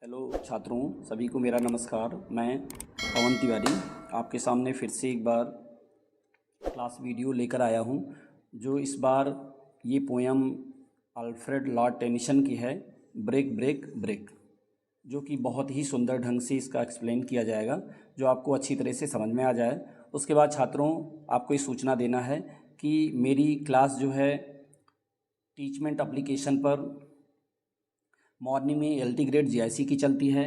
Hello छात्रों, सभी को मेरा नमस्कार। मैं पवन तिवारी आपके सामने फिर से एक बार क्लास वीडियो लेकर आया हूं, जो इस बार ये पोयम अल्फ्रेड लॉर्ड टेनिसन की है, ब्रेक ब्रेक ब्रेक, जो कि बहुत ही सुंदर ढंग से इसका एक्सप्लेन किया जाएगा, जो आपको अच्छी तरह से समझ में आ जाए। उसके बाद छात्रों, आपको ये सूचना देना है कि मेरी क्लास जो है टीचमेंट एप्लीकेशन पर मॉर्निंग में LT ग्रेड GIC की चलती है।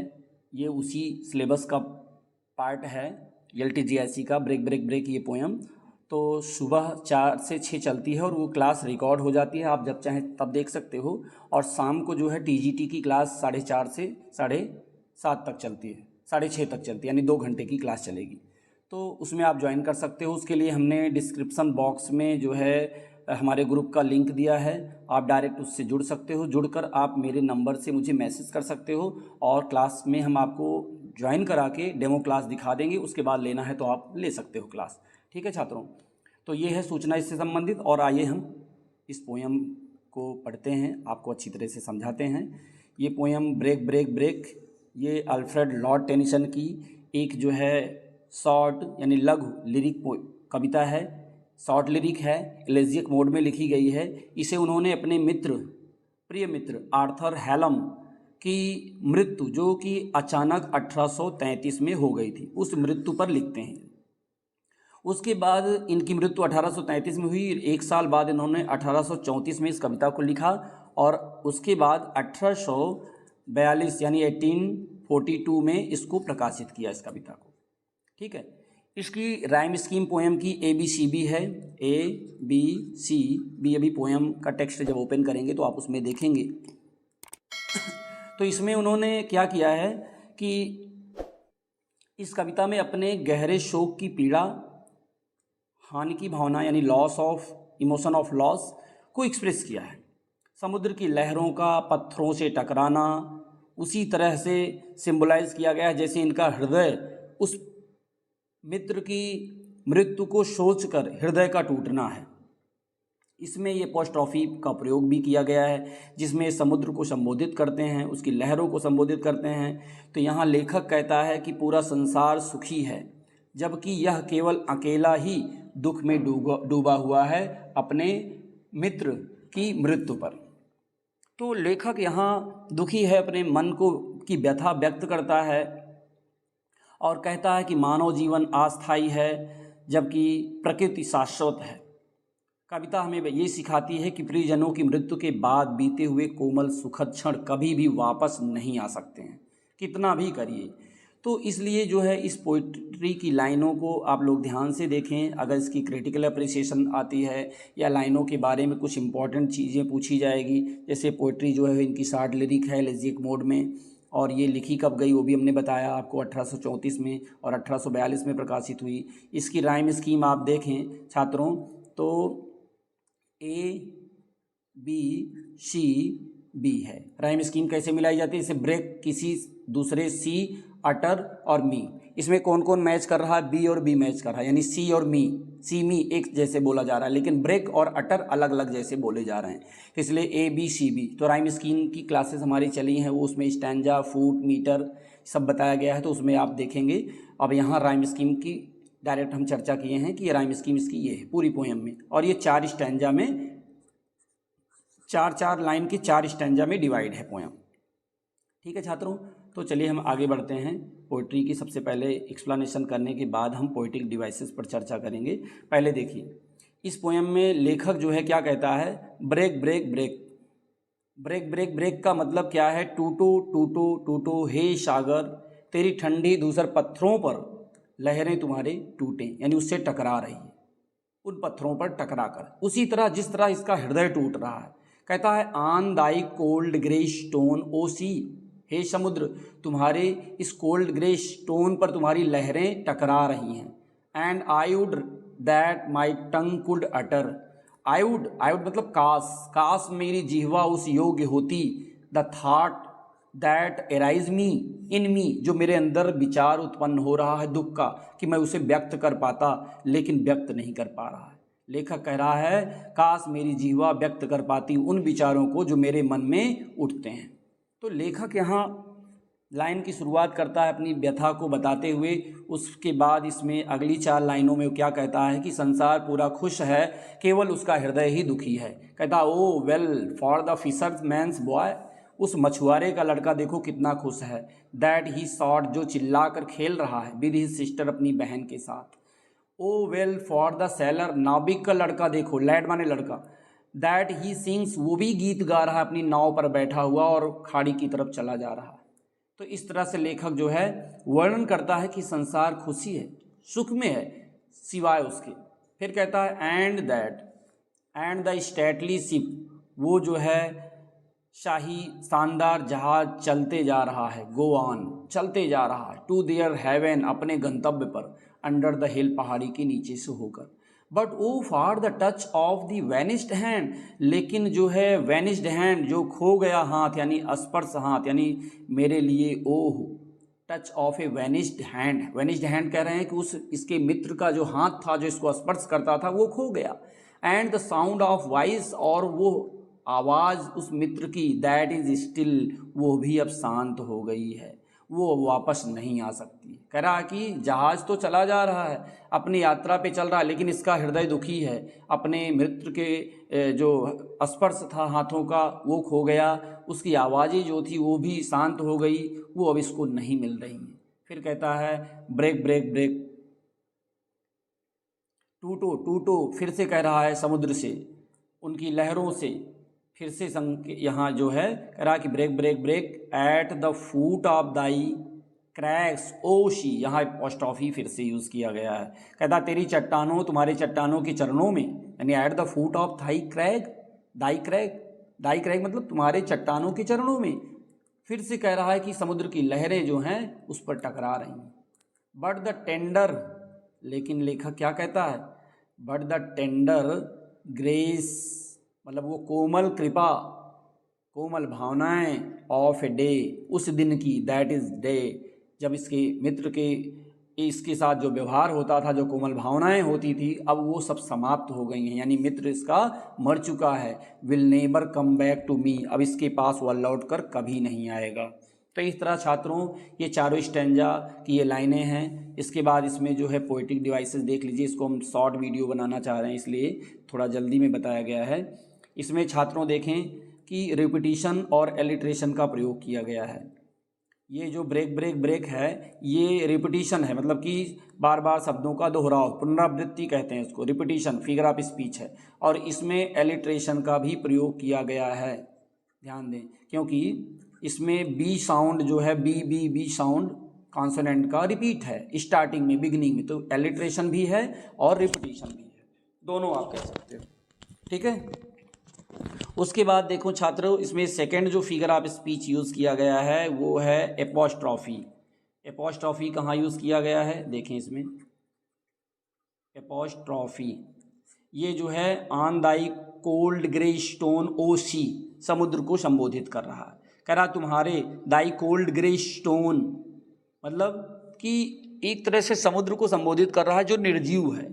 ये उसी सिलेबस का पार्ट है, LT GIC का ब्रेक ब्रेक ब्रेक ये पोयम। तो सुबह 4 से 6 चलती है और वो क्लास रिकॉर्ड हो जाती है, आप जब चाहें तब देख सकते हो। और शाम को जो है TGT की क्लास 4:30 से 7:30 तक चलती है, 6:30 तक चलती है, यानी 2 घंटे की क्लास चलेगी। तो उसमें आप ज्वाइन कर सकते हो। उसके लिए हमने डिस्क्रिप्शन बॉक्स में जो है हमारे ग्रुप का लिंक दिया है, आप डायरेक्ट उससे जुड़ सकते हो। जुड़कर आप मेरे नंबर से मुझे मैसेज कर सकते हो और क्लास में हम आपको ज्वाइन करा के डेमो क्लास दिखा देंगे। उसके बाद लेना है तो आप ले सकते हो क्लास। ठीक है छात्रों, तो ये है सूचना इससे संबंधित। और आइए हम इस पोयम को पढ़ते हैं, आपको अच्छी तरह से समझाते हैं। ये पोयम ब्रेक ब्रेक ब्रेक ये अल्फ्रेड लॉर्ड टेनिसन की एक जो है शॉर्ट यानी लघु लिरिक कविता है। शॉर्ट लिरिक है, एलेजियक मोड में लिखी गई है। इसे उन्होंने अपने प्रिय मित्र आर्थर हैलम की मृत्यु, जो कि अचानक 1833 में हो गई थी, उस मृत्यु पर लिखते हैं। उसके बाद इनकी मृत्यु 1833 में हुई। 1 साल बाद इन्होंने 1834 में इस कविता को लिखा और उसके बाद 1842 यानी 1842 में इसको प्रकाशित किया, इस कविता को। ठीक है, इसकी राइम स्कीम पोएम की ABCB है। ABCB अभी पोएम का टेक्स्ट जब ओपन करेंगे तो आप उसमें देखेंगे। तो इसमें उन्होंने क्या किया है कि इस कविता में अपने गहरे शोक की पीड़ा, हानि की भावना यानी loss of emotion of loss को एक्सप्रेस किया है। समुद्र की लहरों का पत्थरों से टकराना उसी तरह से सिंबलाइज किया गया है जैसे इनका हृदय उस मित्र की मृत्यु को सोचकर हृदय का टूटना है। इसमें ये अपोस्ट्रोफी का प्रयोग भी किया गया है, जिसमें समुद्र को संबोधित करते हैं, उसकी लहरों को संबोधित करते हैं। तो यहाँ लेखक कहता है कि पूरा संसार सुखी है, जबकि यह केवल अकेला ही दुख में डूबा हुआ है अपने मित्र की मृत्यु पर। तो लेखक यहाँ दुखी है, अपने मन को की व्यथा व्यक्त करता है और कहता है कि मानव जीवन अस्थायी है जबकि प्रकृति शाश्वत है। कविता हमें ये सिखाती है कि प्रियजनों की मृत्यु के बाद बीते हुए कोमल सुखद क्षण कभी भी वापस नहीं आ सकते हैं, कितना भी करिए। तो इसलिए जो है इस पोइट्री की लाइनों को आप लोग ध्यान से देखें। अगर इसकी क्रिटिकल अप्रिसिएशन आती है या लाइनों के बारे में कुछ इंपॉर्टेंट चीज़ें पूछी जाएगी, जैसे पोइट्री जो है इनकी शॉर्ट लिरिक है एलेजियक मोड में, और ये लिखी कब गई वो भी हमने बताया आपको, 1834 में और 1842 में प्रकाशित हुई। इसकी राइम स्कीम आप देखें छात्रों तो ABCB है। राइम स्कीम कैसे मिलाई जाती है? इसे ब्रेक किसी दूसरे C, अटर और मी। इसमें कौन कौन मैच कर रहा है? B और B मैच कर रहा है, यानी C और मी, सी मी एक जैसे बोला जा रहा है, लेकिन ब्रेक और अटर अलग अलग जैसे बोले जा रहे हैं, इसलिए ABCB। तो राइम स्कीम की क्लासेस हमारी चली हैं, वो उसमें स्टैंजा, फुट, मीटर सब बताया गया है, तो उसमें आप देखेंगे। अब यहाँ राइम स्कीम की डायरेक्ट हम चर्चा किए हैं कि राइम स्कीम इसकी ये है पूरी पोएम में, और ये 4 स्टैंजा में 4 लाइन के 4 स्टैंजा में डिवाइड है पोएम। ठीक है छात्रों, तो चलिए हम आगे बढ़ते हैं। पोइट्री की सबसे पहले एक्सप्लेनेशन करने के बाद हम पोइटिक डिवाइसेस पर चर्चा करेंगे। पहले देखिए इस पोएम में लेखक जो है क्या कहता है, break break break. Break break break का मतलब क्या है? टूटो टूटो टूटो हे सागर, तेरी ठंडी धूसर पत्थरों पर लहरें तुम्हारे टूटे, यानी उससे टकरा रही है, उन पत्थरों पर टकरा कर, उसी तरह जिस तरह इसका हृदय टूट रहा है। कहता है on thy cold grey stone O sea, हे समुद्र तुम्हारे इस कोल्ड ग्रे स्टोन पर तुम्हारी लहरें टकरा रही हैं। And I would that my tongue could utter, I would मतलब काश मेरी जिह्वा उस योग्य होती, द थॉट दैट एराइज मी इन मी, जो मेरे अंदर विचार उत्पन्न हो रहा है दुख का, कि मैं उसे व्यक्त कर पाता, लेकिन व्यक्त नहीं कर पा रहा है। लेखक कह रहा है काश मेरी जिह्वा व्यक्त कर पाती उन विचारों को जो मेरे मन में उठते हैं। तो लेखक यहाँ लाइन की शुरुआत करता है अपनी व्यथा को बताते हुए। उसके बाद इसमें अगली 4 लाइनों में वो क्या कहता है कि संसार पूरा खुश है, केवल उसका हृदय ही दुखी है। कहता O well for the fisherman's boy, उस मछुआरे का लड़का देखो कितना खुश है। दैट ही शॉट, जो चिल्ला कर खेल रहा है विद हिज सिस्टर, अपनी बहन के साथ। ओ वेल फॉर द सेलर, नाविक का लड़का देखो, लैड माने लड़का। दैट ही सिंग्स, वो भी गीत गा रहा है अपनी नाव पर बैठा हुआ और खाड़ी की तरफ चला जा रहा है। तो इस तरह से लेखक जो है वर्णन करता है कि संसार खुशी है, सुख में है सिवाय उसके। फिर कहता है एंड द स्टेटली शिप, वो जो है शाही शानदार जहाज चलते जा रहा है, गो ऑन, चलते जा रहा है टू देयर हेवन, अपने गंतव्य पर, अंडर द हिल, पहाड़ी के नीचे से होकर। But O for the touch of the vanished hand, लेकिन जो है वेनिस्ड हैंड, जो खो गया हाथ, यानी स्पर्श हाथ, यानी मेरे लिए oh, touch of a vanished hand. Vanished hand कह रहे हैं कि उस इसके मित्र का जो हाथ था जो इसको स्पर्श करता था वो खो गया। And the sound of voice, और वो आवाज़ उस मित्र की, दैट इज स्टिल, वो भी अब शांत हो गई है, वो वापस नहीं आ सकती। कह रहा है कि जहाज़ तो चला जा रहा है, अपनी यात्रा पे चल रहा है, लेकिन इसका हृदय दुखी है। अपने मित्र के जो स्पर्श था हाथों का वो खो गया, उसकी आवाज़ें जो थी वो भी शांत हो गई, वो अब इसको नहीं मिल रही हैं। फिर कहता है ब्रेक ब्रेक ब्रेक, टूटो टूटो, फिर से कह रहा है समुद्र से, उनकी लहरों से। फिर से यहाँ जो है कह रहा है कि break break break at the foot of thy crags O sea, यहाँ अपोस्ट्रोफी फिर से यूज़ किया गया है। कहता तेरी चट्टानों, तुम्हारे चट्टानों के चरणों में, यानी eight the foot of Dai crack मतलब तुम्हारे चट्टानों के चरणों में। फिर से कह रहा है कि समुद्र की लहरें जो हैं उस पर टकरा रही हैं। बट द टेंडर, लेकिन लेखक क्या कहता है, बट द टेंडर ग्रेस, मतलब वो कोमल कृपा, कोमल भावनाएं ऑफ ए डे, उस दिन की, दैट इज डे, जब इसके मित्र के इसके साथ जो व्यवहार होता था, जो कोमल भावनाएं होती थी, अब वो सब समाप्त हो गई हैं, यानी मित्र इसका मर चुका है। Will never come back to me, अब इसके पास वह लौट कर कभी नहीं आएगा। तो इस तरह छात्रों ये चारों स्टैंजा की ये लाइनें हैं। इसके बाद इसमें जो है पोएटिक डिवाइसेस देख लीजिए, इसको हम शॉर्ट वीडियो बनाना चाह रहे हैं इसलिए थोड़ा जल्दी में बताया गया है। इसमें छात्रों देखें कि रिपीटिशन और एलिट्रेशन का प्रयोग किया गया है। ये जो ब्रेक ब्रेक ब्रेक है ये रिपीटिशन है, मतलब कि बार बार शब्दों का दोहराव, पुनरावृत्ति कहते हैं इसको, रिपीटिशन फिगर ऑफ स्पीच है। और इसमें एलिट्रेशन का भी प्रयोग किया गया है, ध्यान दें, क्योंकि इसमें बी साउंड जो है, बी साउंड कॉन्सोनेंट का रिपीट है स्टार्टिंग में, बिगिनिंग में, तो एलिट्रेशन भी है और रिपीटिशन भी है, दोनों आप कह सकते हो, ठीक है। उसके बाद देखो छात्रों, इसमें सेकंड जो फिगर ऑफ स्पीच यूज़ किया गया है वो है एपोस्ट्रॉफी। एपोस्ट्रॉफी कहाँ यूज़ किया गया है, देखें इसमें एपोस्ट्रॉफी, ये जो है on thy cold grey stone O sea, समुद्र को संबोधित कर रहा है। कह रहा तुम्हारे दाई कोल्ड ग्रे स्टोन, मतलब कि एक तरह से समुद्र को संबोधित कर रहा है जो निर्जीव है,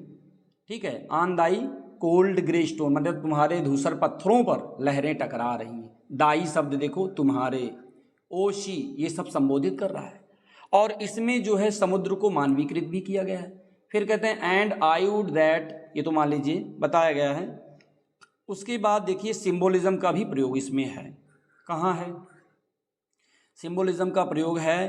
ठीक है। On thy cold grey stone मतलब तुम्हारे धूसर पत्थरों पर लहरें टकरा रही हैं। दाई शब्द देखो, तुम्हारे, ओशी, ये सब संबोधित कर रहा है। और इसमें जो है समुद्र को मानवीकृत भी किया गया है। फिर कहते हैं एंड आई वुड दैट, ये तो मान लीजिए बताया गया है। उसके बाद देखिए सिंबोलिज्म का भी प्रयोग इसमें है। कहाँ है सिंबोलिज्म का प्रयोग है,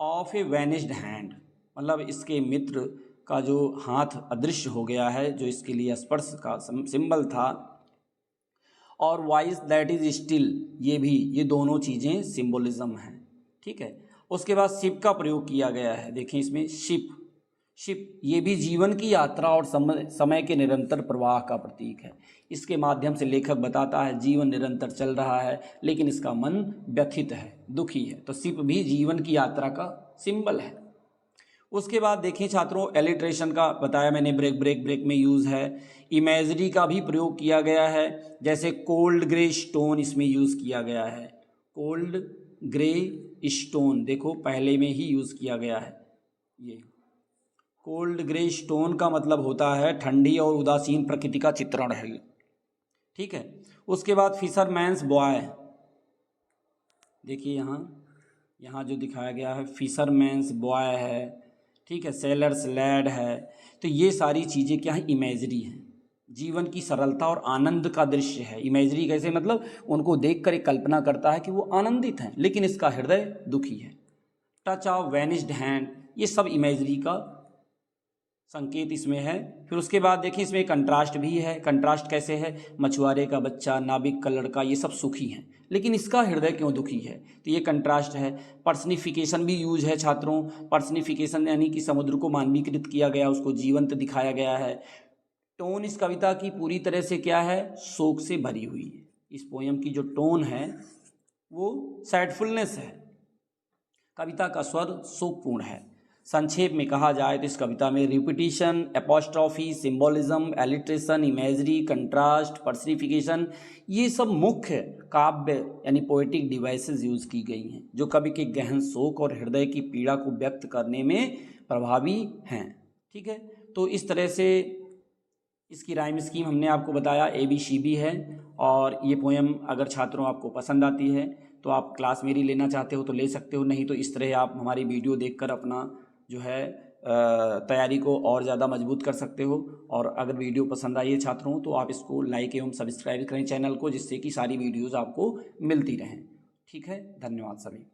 ऑफ ए वैनिश्ड हैंड, मतलब इसके मित्र का जो हाथ अदृश्य हो गया है, जो इसके लिए स्पर्श का सिंबल था, और वॉइस दैट इज स्टिल, ये भी, ये दोनों चीज़ें सिंबोलिज्म हैं, ठीक है। उसके बाद शिप का प्रयोग किया गया है, देखिए इसमें शिप ये भी जीवन की यात्रा और समय के निरंतर प्रवाह का प्रतीक है। इसके माध्यम से लेखक बताता है जीवन निरंतर चल रहा है लेकिन इसका मन व्यथित है, दुखी है, तो शिप भी जीवन की यात्रा का सिंबल है। उसके बाद देखिए छात्रों, एलिट्रेशन का बताया मैंने, ब्रेक ब्रेक ब्रेक में यूज़ है। इमेजरी का भी प्रयोग किया गया है, जैसे कोल्ड ग्रे स्टोन इसमें यूज़ किया गया है। कोल्ड ग्रे स्टोन देखो पहले में ही यूज़ किया गया है। ये कोल्ड ग्रे स्टोन का मतलब होता है ठंडी और उदासीन प्रकृति का चित्रण है, ठीक है। उसके बाद फिशरमैन्स बॉय, देखिए यहाँ यहाँ जो दिखाया गया है फिशरमैन्स बॉय है, ठीक है, सेलर्स लैड है। तो ये सारी चीज़ें क्या है, इमेजरी हैं, जीवन की सरलता और आनंद का दृश्य है। इमेजरी कैसे, मतलब उनको देखकर एक कल्पना करता है कि वो आनंदित हैं, लेकिन इसका हृदय दुखी है। टच ऑफ वैनिश्ड हैंड, ये सब इमेजरी का संकेत इसमें है। फिर उसके बाद देखिए इसमें कंट्रास्ट भी है। कंट्रास्ट कैसे है, मछुआरे का बच्चा, नाविक का लड़का, ये सब सुखी हैं, लेकिन इसका हृदय क्यों दुखी है, तो ये कंट्रास्ट है। पर्सनिफिकेशन भी यूज है छात्रों। पर्सनिफिकेशन यानी कि समुद्र को मानवीकृत किया गया, उसको जीवंत दिखाया गया है। टोन इस कविता की पूरी तरह से क्या है, शोक से भरी हुई है। इस पोयम की जो टोन है वो सैडफुलनेस है। कविता का स्वर शोकपूर्ण है। संक्षेप में कहा जाए तो इस कविता में repetition, apostrophe, symbolism, alliteration, imagery, contrast, personification, ये सब मुख्य काव्य यानी पोएटिक डिवाइसेस यूज़ की गई हैं, जो कवि के गहन शोक और हृदय की पीड़ा को व्यक्त करने में प्रभावी हैं। ठीक है, तो इस तरह से इसकी राइम स्कीम हमने आपको बताया, ABCB है। और ये पोएम अगर छात्रों आपको पसंद आती है तो आप क्लास मेरी लेना चाहते हो तो ले सकते हो, नहीं तो इस तरह आप हमारी वीडियो देखकर अपना जो है तैयारी को और ज़्यादा मजबूत कर सकते हो। और अगर वीडियो पसंद आई है छात्रों तो आप इसको लाइक एवं सब्सक्राइब करें चैनल को, जिससे कि सारी वीडियोज़ आपको मिलती रहें। ठीक है, धन्यवाद सभी।